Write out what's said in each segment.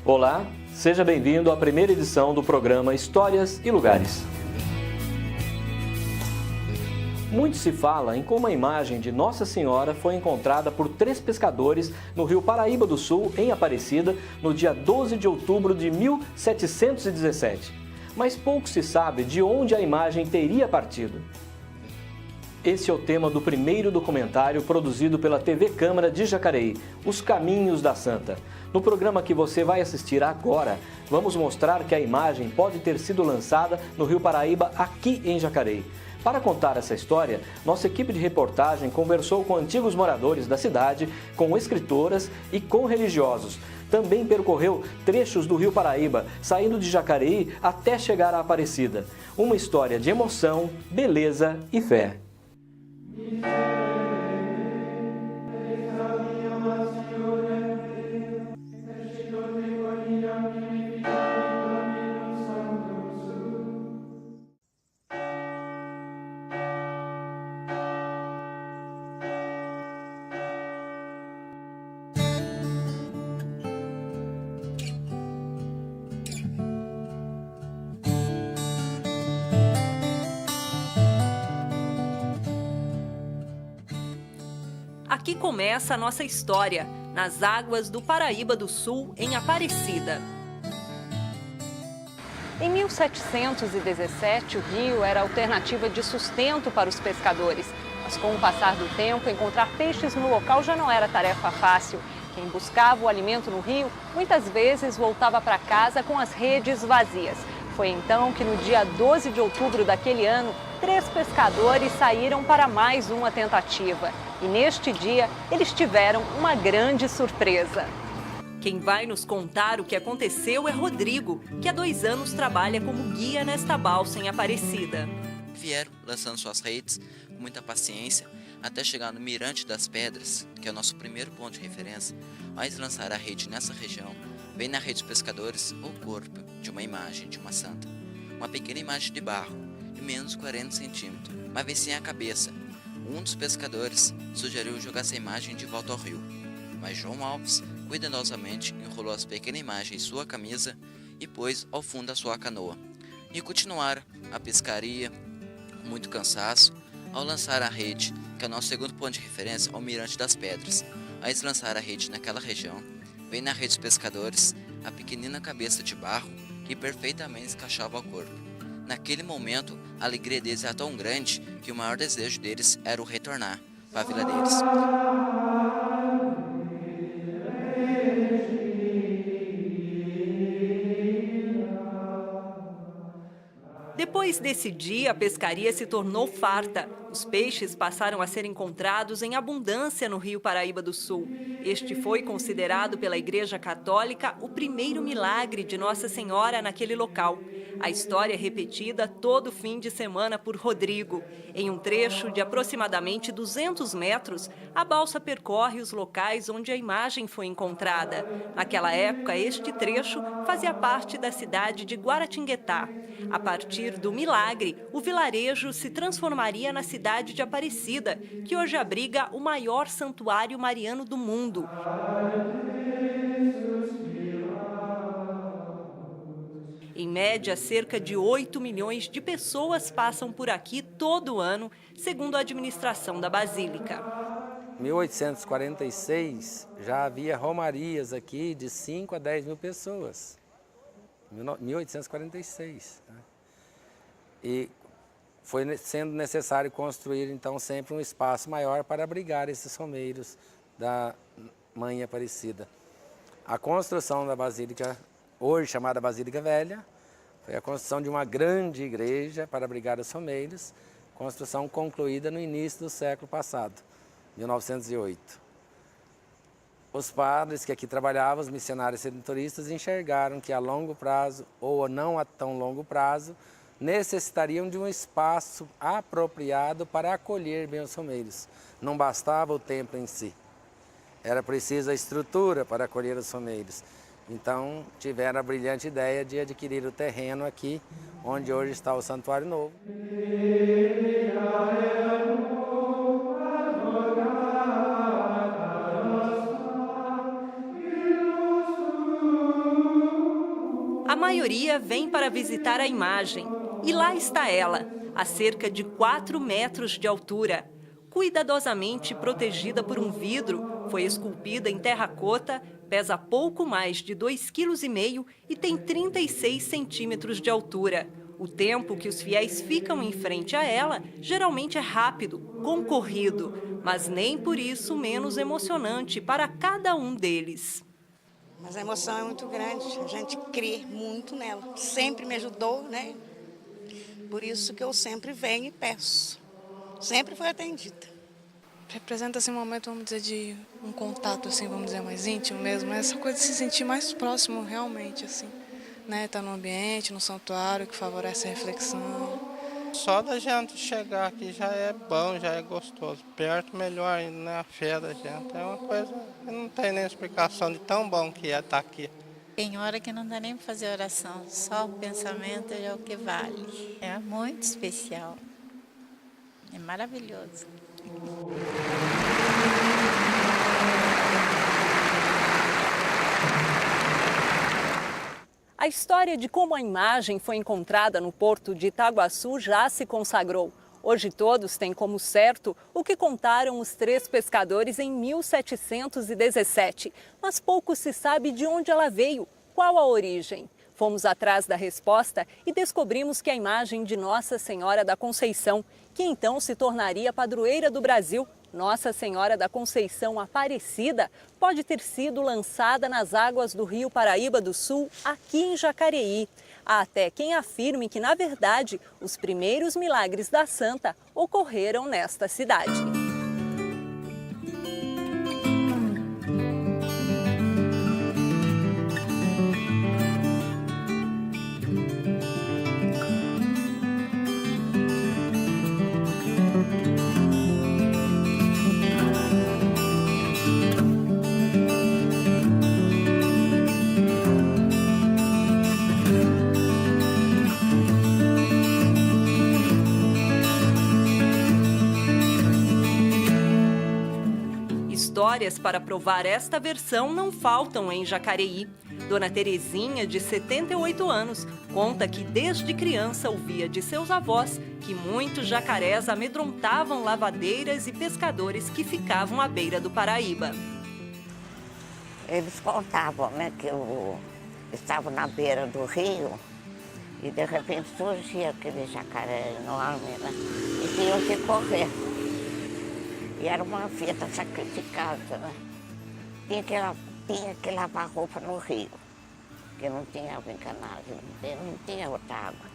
Olá, seja bem-vindo à primeira edição do programa Histórias e Lugares. Muito se fala em como a imagem de Nossa Senhora foi encontrada por 3 pescadores no rio Paraíba do Sul, em Aparecida, no dia 12 de outubro de 1717. Mas pouco se sabe de onde a imagem teria partido. Esse é o tema do primeiro documentário produzido pela TV Câmara de Jacareí, Os Caminhos da Santa. No programa que você vai assistir agora, vamos mostrar que a imagem pode ter sido lançada no rio Paraíba, aqui em Jacareí. Para contar essa história, nossa equipe de reportagem conversou com antigos moradores da cidade, com escritoras e com religiosos. Também percorreu trechos do rio Paraíba, saindo de Jacareí até chegar a Aparecida. Uma história de emoção, beleza e fé. Aqui começa a nossa história, nas águas do Paraíba do Sul, em Aparecida. Em 1717, o rio era a alternativa de sustento para os pescadores. Mas com o passar do tempo, encontrar peixes no local já não era tarefa fácil. Quem buscava o alimento no rio, muitas vezes voltava para casa com as redes vazias. Foi então que no dia 12 de outubro daquele ano, 3 pescadores saíram para mais uma tentativa. E neste dia, eles tiveram uma grande surpresa. Quem vai nos contar o que aconteceu é Rodrigo, que há 2 anos trabalha como guia nesta balsa em Aparecida. Vieram lançando suas redes com muita paciência até chegar no Mirante das Pedras, que é o nosso primeiro ponto de referência. Mas lançar a rede nessa região, vem na rede dos pescadores o corpo de uma imagem de uma santa. Uma pequena imagem de barro, de menos de 40 centímetros, mas vem sem a cabeça. Um dos pescadores sugeriu jogar essa imagem de volta ao rio, mas João Alves cuidadosamente enrolou a pequena imagem em sua camisa e pôs ao fundo da sua canoa. E continuaram a pescaria, com muito cansaço, ao lançar a rede, que é o nosso segundo ponto de referência, ao Mirante das Pedras. Ao lançar a rede naquela região, vem na rede dos pescadores a pequenina cabeça de barro que perfeitamente encaixava ao corpo. Naquele momento, a alegria deles era tão grande que o maior desejo deles era o retornar para a vila deles. Depois desse dia, a pescaria se tornou farta. Os peixes passaram a ser encontrados em abundância no rio Paraíba do Sul. Este foi considerado pela Igreja Católica o primeiro milagre de Nossa Senhora naquele local. A história é repetida todo fim de semana por Rodrigo. Em um trecho de aproximadamente 200 metros, a balsa percorre os locais onde a imagem foi encontrada. Naquela época, este trecho fazia parte da cidade de Guaratinguetá. A partir do milagre, o vilarejo se transformaria na cidade de Aparecida, que hoje abriga o maior santuário mariano do mundo. Em média, cerca de 8 milhões de pessoas passam por aqui todo ano, segundo a administração da Basílica. Em 1846, já havia romarias aqui de 5 a 10 mil pessoas. 1846. Né? E foi sendo necessário construir, então, sempre um espaço maior para abrigar esses romeiros da Mãe Aparecida. A construção da Basílica, hoje chamada Basílica Velha, foi a construção de uma grande igreja para abrigar os romeiros, construção concluída no início do século passado, 1908. Os padres que aqui trabalhavam, os missionários redentoristas, enxergaram que a longo prazo, ou não a tão longo prazo, necessitariam de um espaço apropriado para acolher bem os romeiros. Não bastava o templo em si, era preciso a estrutura para acolher os romeiros. Então, tiveram a brilhante ideia de adquirir o terreno aqui, onde hoje está o Santuário Novo. maioria vem para visitar a imagem. E lá está ela, a cerca de 4 metros de altura. Cuidadosamente protegida por um vidro, foi esculpida em terracota, pesa pouco mais de 2,5 kg e tem 36 centímetros de altura. O tempo que os fiéis ficam em frente a ela geralmente é rápido, concorrido, mas nem por isso menos emocionante para cada um deles. Mas a emoção é muito grande, a gente crê muito nela. Sempre me ajudou, né? Por isso que eu sempre venho e peço. Sempre foi atendida. Representa assim, um momento, vamos dizer, de um contato, assim, vamos dizer, mais íntimo mesmo. Essa coisa de se sentir mais próximo realmente, assim. Né? Tá no ambiente, no santuário, que favorece a reflexão. Só da gente chegar aqui já é bom, já é gostoso. Perto, melhor ainda, né? A fé da gente. É uma coisa que não tem nem explicação de tão bom que é estar aqui. Tem hora que não dá nem para fazer oração, só o pensamento é o que vale. É muito especial. É maravilhoso. A história de como a imagem foi encontrada no porto de Itaguaçu já se consagrou. Hoje todos têm como certo o que contaram os 3 pescadores em 1717. Mas pouco se sabe de onde ela veio, qual a origem. Fomos atrás da resposta e descobrimos que a imagem de Nossa Senhora da Conceição, que então se tornaria padroeira do Brasil, Nossa Senhora da Conceição Aparecida, pode ter sido lançada nas águas do Rio Paraíba do Sul, aqui em Jacareí. Há até quem afirme que, na verdade, os primeiros milagres da santa ocorreram nesta cidade. Histórias para provar esta versão não faltam em Jacareí. Dona Terezinha, de 78 anos, conta que desde criança ouvia de seus avós que muitos jacarés amedrontavam lavadeiras e pescadores que ficavam à beira do Paraíba. Eles contavam, né, que eu estava na beira do rio e de repente surgia aquele jacaré enorme, né, e tinham que correr. E era uma fita sacrificada, né? Tinha que lavar roupa no rio, porque não tinha água encanada, não tinha outra água.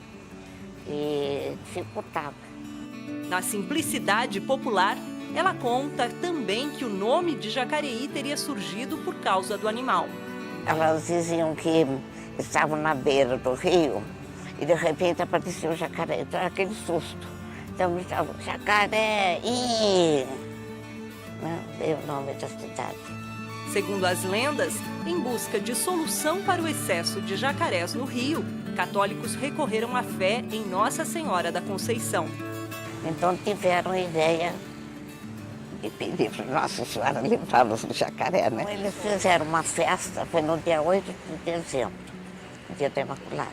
E dificultava. Na simplicidade popular, ela conta também que o nome de Jacareí teria surgido por causa do animal. Elas diziam que estavam na beira do rio e de repente apareceu o jacaré, então era aquele susto. Então gritavam, jacaré, deu o nome da cidade. Segundo as lendas, em busca de solução para o excesso de jacarés no rio, católicos recorreram à fé em Nossa Senhora da Conceição. Então tiveram a ideia de pedir para Nossa Senhora livrá-los do jacaré, né? Eles fizeram uma festa, foi no dia 8 de dezembro, dia da Imaculada.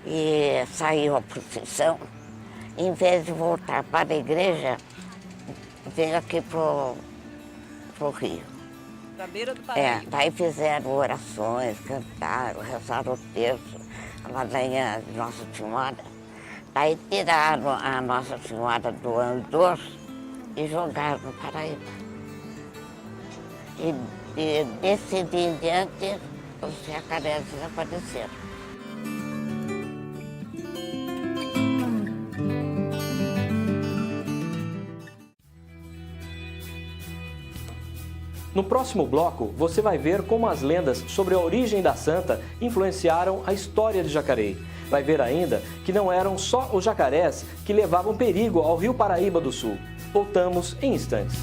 E saiu a procissão, em vez de voltar para a igreja, veio aqui pro rio. Da beira do Paraíba. Daí fizeram orações, cantaram, rezaram o terço, a ladainha de Nossa Senhora. Daí tiraram a Nossa Senhora do andor e jogaram no Paraíba. E desse dia em diante, os jacarés desapareceram. No próximo bloco, você vai ver como as lendas sobre a origem da santa influenciaram a história de Jacareí. Vai ver ainda que não eram só os jacarés que levavam perigo ao Rio Paraíba do Sul. Voltamos em instantes.